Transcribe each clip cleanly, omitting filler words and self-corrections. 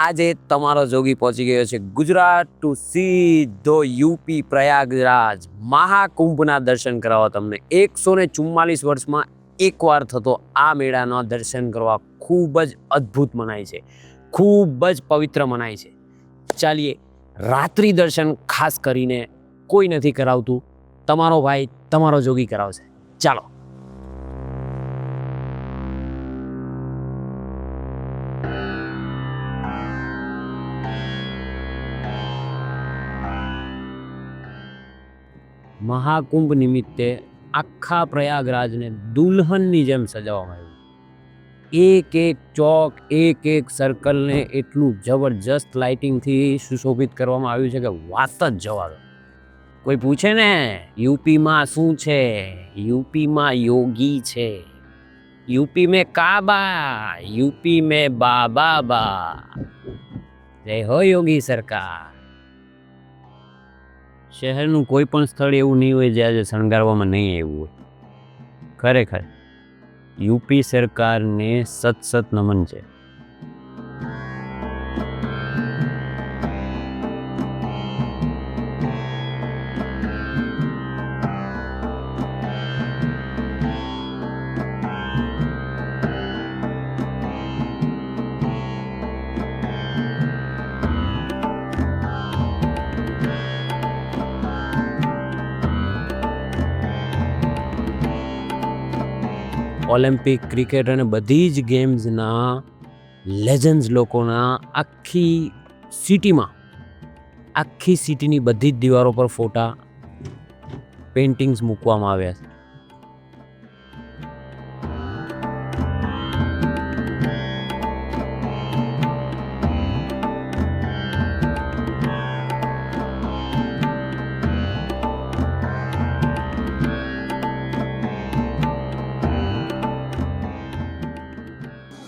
આજે તમારો જોગી પહોંચી ગયો છે ગુજરાત ટુ સીધો યુપી પ્રયાગરાજ મહાકુંભના દર્શન કરાવવા તમને 144 વર્ષમાં એકવાર થતો આ મેળાના દર્શન કરવા ખૂબ જ અદ્ભુત મનાય છે, ખૂબ જ પવિત્ર મનાય છે. ચાલીએ, રાત્રિ દર્શન ખાસ કરીને કોઈ નથી કરાવતું, તમારો ભાઈ તમારો જોગી કરાવશે. ચાલો. મહાકુંભ નિમિત્તે આખા પ્રયાગરાજને દુલ્હનની જેમ સજાવવામાં આવ્યું. એક એક ચોક, એક એક સર્કલને એટલું જબરજસ્ત લાઇટિંગથી સુશોભિત કરવામાં આવ્યું છે કે વાત જ જવા દો. કોઈ પૂછે ને યુપીમાં શું છે, યુપીમાં યોગી છે, યુપી મેં કાબા, યુપી મેં બાબા. જય હો યોગી સરકાર. શહેરનું કોઈ પણ સ્થળ એવું નહીં હોય જે આજે શણગારવામાં નહીં આવ્યું હોય. ખરેખર યુપી સરકારને સત નમન છે. ઓલિમ્પિક, ક્રિકેટ અને બધી જ ગેમ્સના લેજન્ડ્સ લોકોના આખી સિટીની બધી જ દીવારો પર ફોટા, પેઇન્ટિંગ્સ મૂકવામાં આવ્યા છે.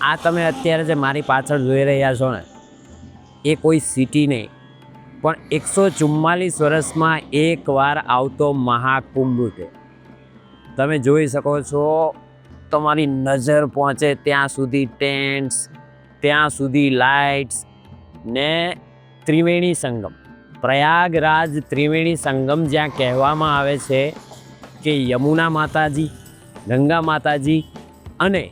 આ તમે અત્યારે જે મારી પાછળ જોઈ રહ્યા છો ને, એ કોઈ સિટી નહીં, પણ 144 વર્ષમાં એકવાર આવતો મહાકુંભ છે. તમે જોઈ શકો છો, તમારી નજર પહોંચે ત્યાં સુધી ટેન્ટ્સ, ત્યાં સુધી લાઇટ્સ ને ત્રિવેણી સંગમ. પ્રયાગરાજ ત્રિવેણી સંગમ જ્યાં કહેવામાં આવે છે કે યમુના માતાજી, ગંગા માતાજી અને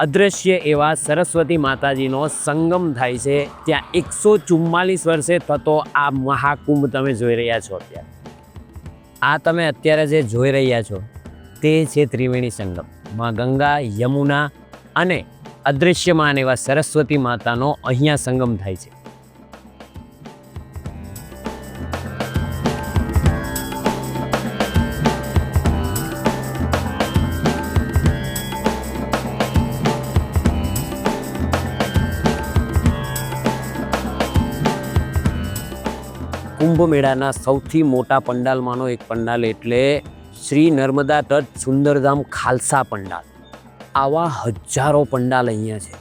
અદૃશ્ય એવા સરસ્વતી માતાજીનો સંગમ થાય છે. ત્યાં 144 વર્ષે થતો આ મહાકુંભ તમે જોઈ રહ્યા છો. આ તમે અત્યારે જે જોઈ રહ્યા છો તે છે ત્રિવેણી સંગમ. માં ગંગા, યમુના અને અદૃશ્યમાન એવા સરસ્વતી માતાનો અહીંયા સંગમ થાય છે. કુંભ મેળાના સૌથી મોટા પંડાલમાંનો એક પંડાલ એટલે શ્રી નર્મદા તટ સુંદરધામ ખાલસા પંડાલ. આવા હજારો પંડાલ અહીંયા છે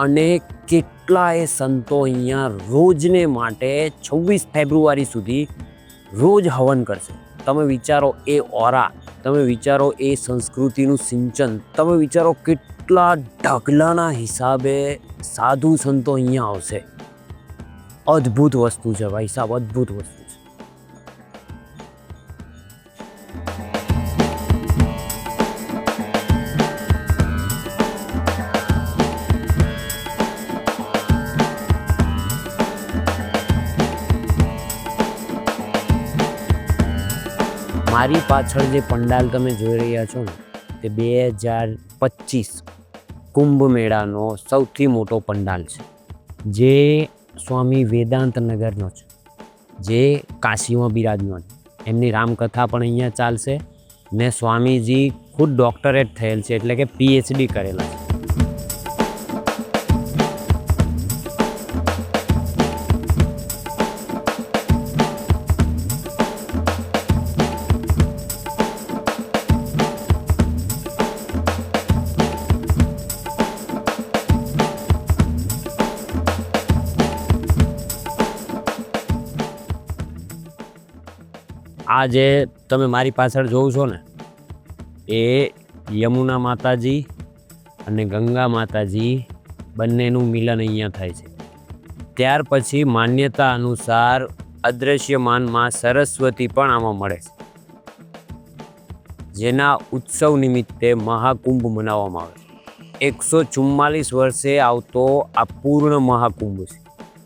અને કેટલાય સંતો અહીંયા રોજને માટે 26 ફેબ્રુઆરી સુધી રોજ હવન કરશે. તમે વિચારો એ ઓરા, તમે વિચારો એ સંસ્કૃતિનું સિંચન, તમે વિચારો કેટલા ઢગલાના હિસાબે સાધુ સંતો અહીંયા આવશે. અદ્ભુત વસ્તુ છે ભાઈ સાહેબ, અદ્ભુત વસ્તુ છે. મારી પાછળ જે પંડાલ તમે જોઈ રહ્યા છો ને, તે 2025 કુંભ મેળાનો સૌથી મોટો પંડાલ છે, જે સ્વામી વેદાંત નગરનો છે, જે કાશીમાં બિરાજમાન. એમની રામકથા પણ અહીંયા ચાલશે ને સ્વામીજી ખુદ ડૉક્ટરેટ થયેલ છે, એટલે કે PhD કરેલા છે. આ જે તમે મારી પાછળ જોવો છો ને, એ યમુના માતાજી અને ગંગા માતાજી બંનેનું મિલન અહીંયા થાય છે. ત્યાર પછી માન્યતા અનુસાર અદ્રશ્યમાનમાં સરસ્વતી પણ આમાં મળે છે, જેના ઉત્સવ નિમિત્તે મહાકુંભ મનાવવામાં આવે છે. 144 વર્ષે આવતો આ પૂર્ણ મહાકુંભ છે.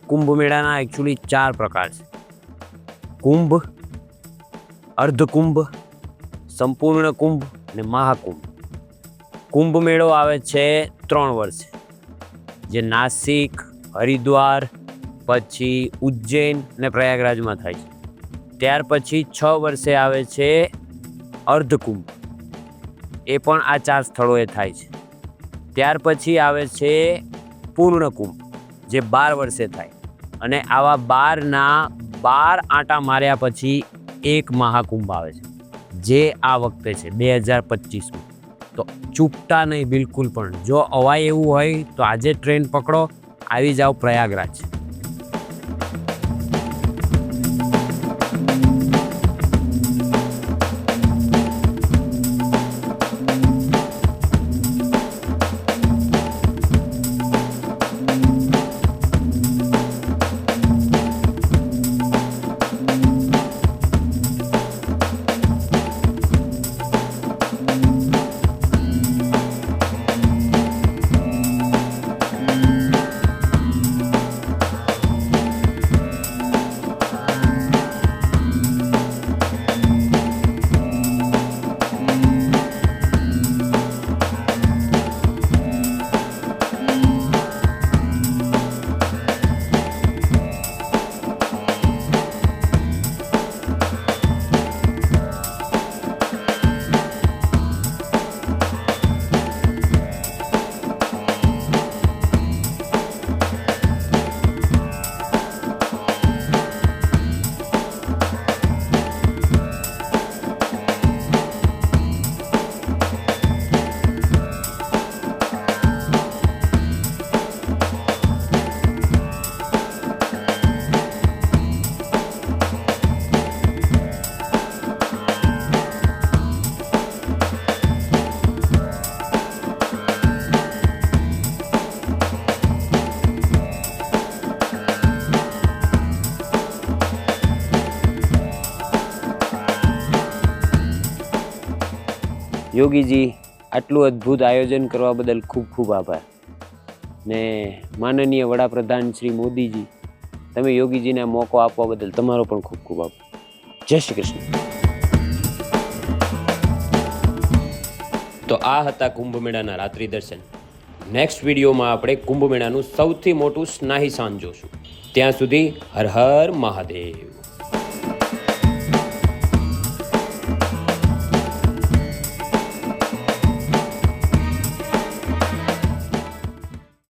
કુંભ મેળાના એકચ્યુઅલી 4 પ્રકાર છે: કુંભ, અર્ધકુંભ, સંપૂર્ણ કુંભ અને મહાકુંભ. કુંભ મેળો આવે છે 3 વર્ષે, જે નાસિક, હરિદ્વાર, પછી ઉજ્જૈન અને પ્રયાગરાજમાં થાય છે. ત્યાર પછી 6 વર્ષે આવે છે અર્ધકુંભ, એ પણ આ 4 સ્થળોએ થાય છે. ત્યાર પછી આવે છે પૂર્ણ કુંભ, જે 12 વર્ષે થાય, અને આવા 12ના 12 આંટા માર્યા પછી એક મહાકુંભ આવે છે, જે આ વખતે છે 2025માં. તો ચૂકતા નહીં બિલકુલ પણ. જો અવાય એવું હોય તો આજે ટ્રેન પકડો, આવી જાઓ પ્રયાગરાજ. યોગીજી, આટલું અદ્ભુત આયોજન કરવા બદલ ખૂબ ખૂબ આભાર. ને માનનીય વડાપ્રધાન શ્રી મોદીજી, તમે યોગીજીને મોકો આપવા બદલ તમારો પણ ખૂબ ખૂબ આભાર. જય શ્રી કૃષ્ણ. તો આ હતા કુંભ મેળાના રાત્રિ દર્શન. નેક્સ્ટ વિડીયોમાં આપણે કુંભ મેળાનું સૌથી મોટું સ્નાહી સાંજ જોશું. ત્યાં સુધી હર હર મહાદેવ.